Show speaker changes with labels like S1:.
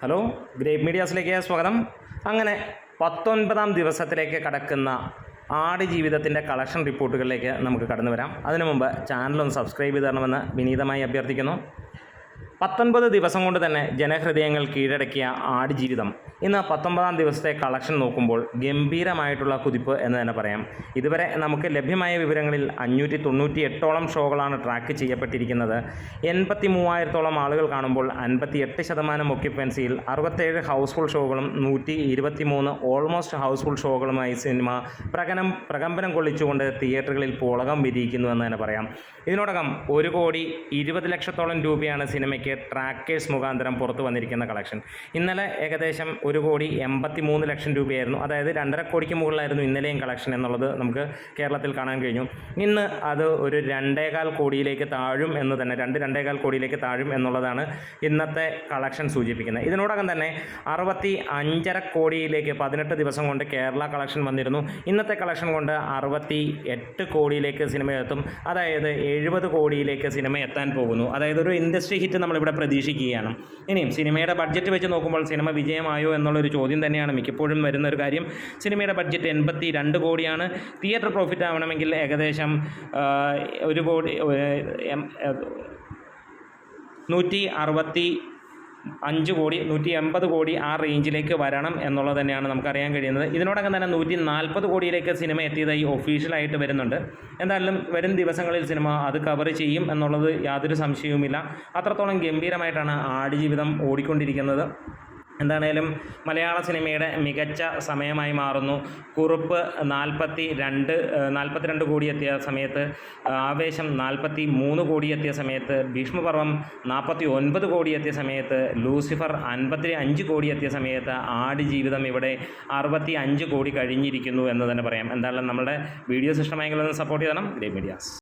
S1: Hello, grape മീഡിയാസിലേക്ക് സ്വാഗതം. അങ്ങനെ 19-ാം ദിവസത്തിലേക്ക് കടക്കുന്ന ആടുജീവിതത്തിൻ്റെ കളക്ഷൻ റിപ്പോർട്ടുകളിലേക്ക് നമുക്ക് കടന്നു വരാം. അതിനു മുമ്പ് ചാനലൊന്ന് സബ്സ്ക്രൈബ് ചെയ്ത് തരണമെന്ന് വിനീതമായി അഭ്യർത്ഥിക്കുന്നു. 19 ദിവസം കൊണ്ട് തന്നെ ജനഹൃദയങ്ങൾ കീഴടക്കിയ ആടുജീവിതം ഇന്ന് 19-ാം ദിവസത്തെ കളക്ഷൻ നോക്കുമ്പോൾ ഗംഭീരമായിട്ടുള്ള കുതിപ്പ് എന്ന് തന്നെ പറയാം. ഇതുവരെ നമുക്ക് ലഭ്യമായ വിവരങ്ങളിൽ 598ഓളം ഷോകളാണ് ട്രാക്ക് ചെയ്യപ്പെട്ടിരിക്കുന്നത്. 83,000ഓളം ആളുകൾ കാണുമ്പോൾ 58% ഒക്യുപ്പൻസിയിൽ 67 ഹൗസ്ഫുൾ ഷോകളും 123 ഓൾമോസ്റ്റ് ഹൗസ്ഫുൾ ഷോകളുമായി സിനിമ പ്രകമ്പനം കൊള്ളിച്ചുകൊണ്ട് തിയേറ്ററുകളിൽ പുളകം വിരിയിക്കുന്നു എന്ന് തന്നെ പറയാം. ഇതിനോടകം 1,20,00,000-ഓളം രൂപയാണ് സിനിമയ്ക്ക് ട്രാക്കേഴ്സ് മുഖാന്തരം പുറത്തു വന്നിരിക്കുന്ന കളക്ഷൻ. ഇന്നലെ ഏകദേശം 1,83,00,000 രൂപയായിരുന്നു. അതായത് 2.5 കോടിക്ക് മുകളിലായിരുന്നു ഇന്നലെയും കളക്ഷൻ എന്നുള്ളത് നമുക്ക് കേരളത്തിൽ കാണാൻ കഴിഞ്ഞു. ഇന്ന് അത് ഒരു 2.25 കോടിയിലേക്ക് താഴും എന്ന് തന്നെ 2.25 കോടിയിലേക്ക് താഴും എന്നുള്ളതാണ് ഇന്നത്തെ കളക്ഷൻ സൂചിപ്പിക്കുന്നത്. ഇതിനോടകം തന്നെ 65.5 കോടിയിലേക്ക് 18 ദിവസം കൊണ്ട് കേരള കളക്ഷൻ വന്നിരുന്നു. ഇന്നത്തെ കളക്ഷൻ കൊണ്ട് 68 കോടിയിലേക്ക് സിനിമ എത്തും. അതായത് 70 കോടിയിലേക്ക് സിനിമ എത്താൻ പോകുന്നു. അതായത് ഒരു ഇൻഡസ്ട്രി ഹിറ്റ് നമ്മളിവിടെ പ്രതീക്ഷിക്കുകയാണ്. ഇനിയും സിനിമയുടെ ബഡ്ജറ്റ് വെച്ച് നോക്കുമ്പോൾ സിനിമ വിജയമായോ എന്നുള്ളൊരു ചോദ്യം തന്നെയാണ് മിക്കപ്പോഴും വരുന്ന ഒരു കാര്യം. സിനിമയുടെ ബഡ്ജറ്റ് 82 കോടിയാണ്. തിയേറ്റർ പ്രോഫിറ്റ് ആവണമെങ്കിൽ ഏകദേശം 1 കോടി 165 കോടി 180 കോടി ആ റേഞ്ചിലേക്ക് വരണം എന്നുള്ളത് തന്നെയാണ് നമുക്കറിയാൻ കഴിയുന്നത്. ഇതിനോടകം തന്നെ 140 കോടിയിലേക്ക് സിനിമ എത്തിയതായി ഒഫീഷ്യലായിട്ട് വരുന്നുണ്ട്. എന്തായാലും വരും ദിവസങ്ങളിൽ സിനിമ അത് കവർ ചെയ്യും എന്നുള്ളത് യാതൊരു സംശയവുമില്ല. അത്രത്തോളം ഗംഭീരമായിട്ടാണ് ആടുജീവിതം ഓടിക്കൊണ്ടിരിക്കുന്നത്. എന്താണേലും മലയാള സിനിമയുടെ മികച്ച സമയമായി മാറുന്നു. കുറുപ്പ് 42 കോടി എത്തിയ സമയത്ത്, ആവേശം 43 കോടി എത്തിയ സമയത്ത്, ഭീഷ്മപർവം 49 കോടി എത്തിയ സമയത്ത്, ലൂസിഫർ 55 കോടി എത്തിയ സമയത്ത് ആടുജീവിതം ഇവിടെ 65 കോടി കഴിഞ്ഞിരിക്കുന്നു എന്ന് തന്നെ പറയാം. എന്തായാലും നമ്മുടെ വീഡിയോസ് ഇഷ്ടമായെങ്കിൽ ഒന്ന് സപ്പോർട്ട് ചെയ്യണം. Grape medias.